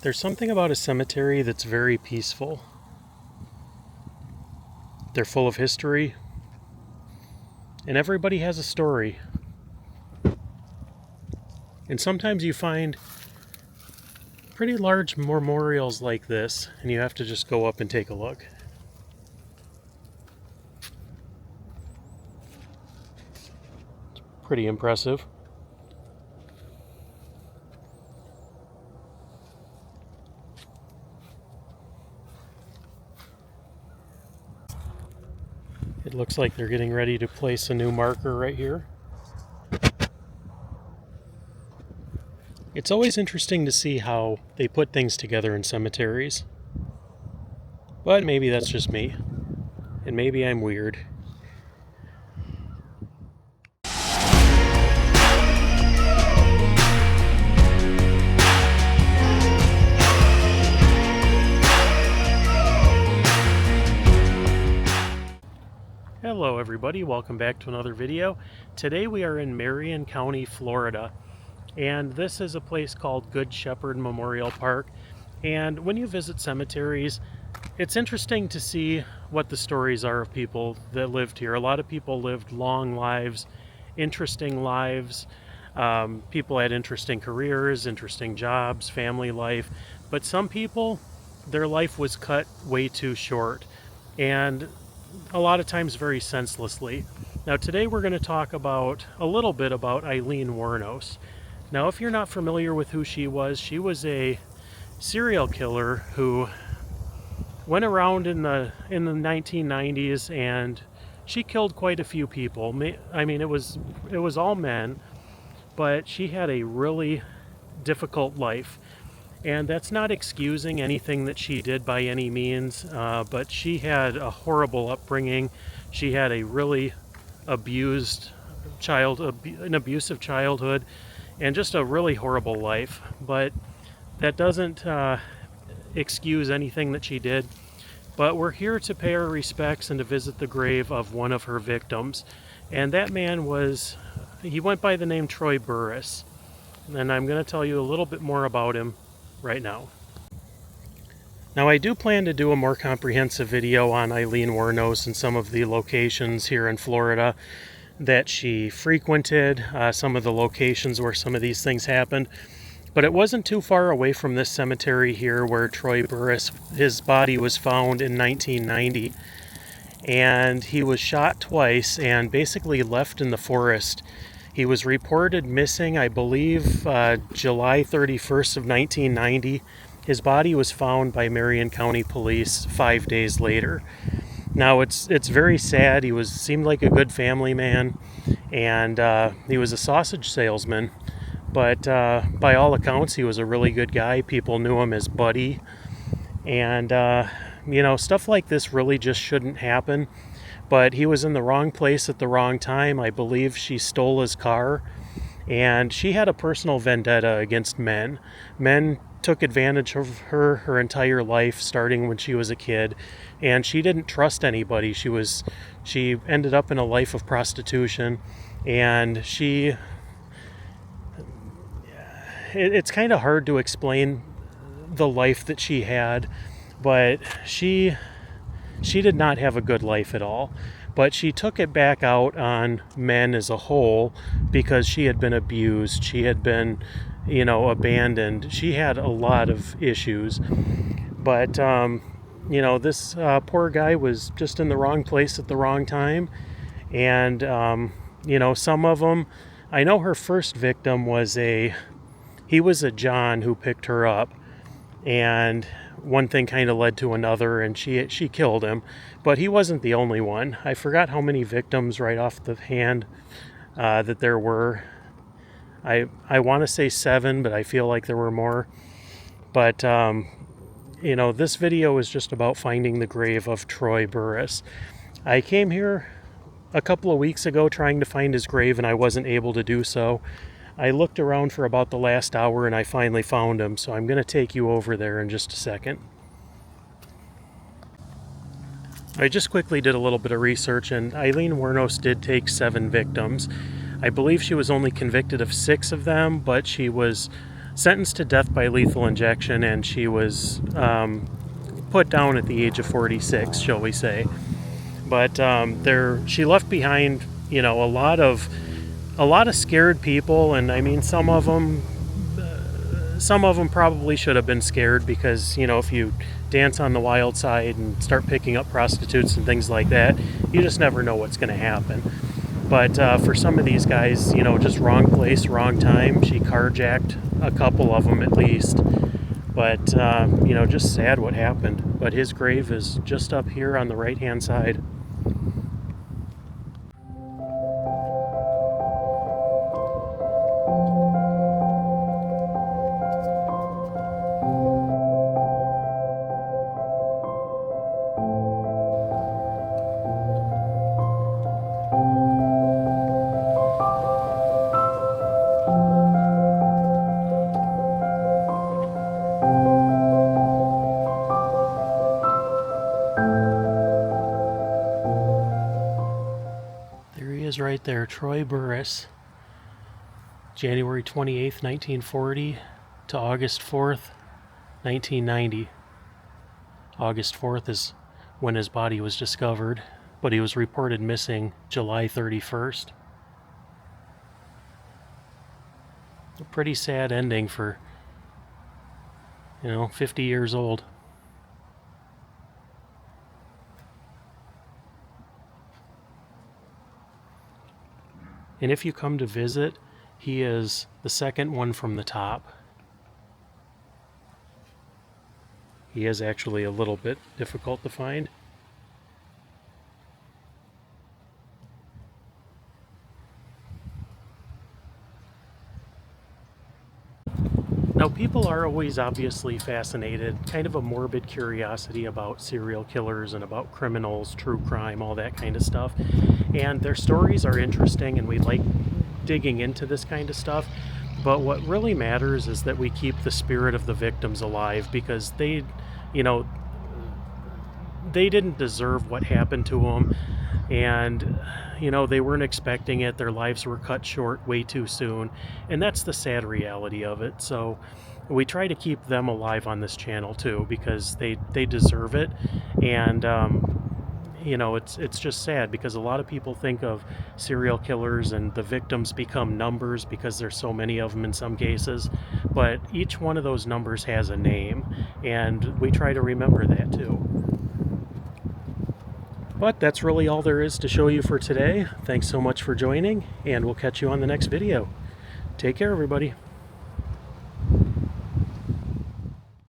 There's something about a cemetery that's very peaceful. They're full of history, and everybody has a story. And sometimes you find pretty large memorials like this, and you have to just go up and take a look. It's pretty impressive. It looks like they're getting ready to place a new marker right here. It's always interesting to see how they put things together in cemeteries. But maybe that's just me. And maybe I'm weird. Hello everybody, welcome back to another video. Today we are in Marion County, Florida, and this is a place called Good Shepherd Memorial Park. And when you visit cemeteries, it's interesting to see what the stories are of people that lived here. A lot of people lived long lives, interesting lives. People had interesting careers, interesting jobs, family life, but some people, their life was cut way too short, and a lot of times very senselessly. Now today we're going to talk about a little bit about Aileen Wuornos. Now if you're not familiar with who she was a serial killer who went around in the 1990s, and she killed quite a few people. I mean, it was all men, but she had a really difficult life. And that's not excusing anything that she did by any means, but she had a horrible upbringing. She had a really abused an abusive childhood, and just a really horrible life. But that doesn't excuse anything that she did. But we're here to pay our respects and to visit the grave of one of her victims. And that man he went by the name Troy Burress. And I'm going to tell you a little bit more about him right now. Now I do plan to do a more comprehensive video on Aileen Wuornos and some of the locations here in Florida that she frequented, some of the locations where some of these things happened. But it wasn't too far away from this cemetery here where Troy Burress, his body was found in 1990. And he was shot twice and basically left in the forest. He was reported missing, I believe, July 31st of 1990. His body was found by Marion County police 5 days later. Now it's very sad. He seemed like a good family man, and he was a sausage salesman. But by all accounts, he was a really good guy. People knew him as Buddy, and stuff like this really just shouldn't happen. But he was in the wrong place at the wrong time. I believe she stole his car, and she had a personal vendetta against men. Men took advantage of her entire life, starting when she was a kid, and she didn't trust anybody. She ended up in a life of prostitution, and it's kind of hard to explain the life that she had, but she did not have a good life at all. But she took it back out on men as a whole because she had been abused. She had been, abandoned. She had a lot of issues. But, this poor guy was just in the wrong place at the wrong time. And, some of them, I know her first victim was a John who picked her up. And one thing kind of led to another, and she killed him. But he wasn't the only one. I forgot how many victims right off the hand that there were. I want to say 7, but I feel like there were more. But, this video is just about finding the grave of Troy Burress. I came here a couple of weeks ago trying to find his grave, and I wasn't able to do so. I looked around for about the last hour, and I finally found him, so I'm going to take you over there in just a second. I just quickly did a little bit of research, and Aileen Wuornos did take 7 victims. I believe she was only convicted of 6 of them, but she was sentenced to death by lethal injection, and she was put down at the age of 46, shall we say. But she left behind, you know, a lot of scared people, and I mean, some of them probably should have been scared, because, you know, if you dance on the wild side and start picking up prostitutes and things like that, you just never know what's going to happen. But for some of these guys, you know, just wrong place, wrong time. She carjacked a couple of them at least. But, you know, just sad what happened. But his grave is just up here on the right-hand side. Is right there, Troy Burress, January 28th, 1940 to August 4th, 1990. August 4th is when his body was discovered, but he was reported missing July 31st. A pretty sad ending for, you know, 50 years old. And if you come to visit, he is the second one from the top. He is actually a little bit difficult to find. Now, people are always obviously fascinated, kind of a morbid curiosity about serial killers and about criminals, true crime, all that kind of stuff. And their stories are interesting, and we like digging into this kind of stuff. But what really matters is that we keep the spirit of the victims alive, because they, you know, they didn't deserve what happened to them. And, you know, they weren't expecting it. Their lives were cut short way too soon. And that's the sad reality of it. So we try to keep them alive on this channel too, because they deserve it. And, you know, it's just sad, because a lot of people think of serial killers and the victims become numbers because there's so many of them in some cases. But each one of those numbers has a name, and we try to remember that too. But that's really all there is to show you for today. Thanks so much for joining, and we'll catch you on the next video. Take care, everybody.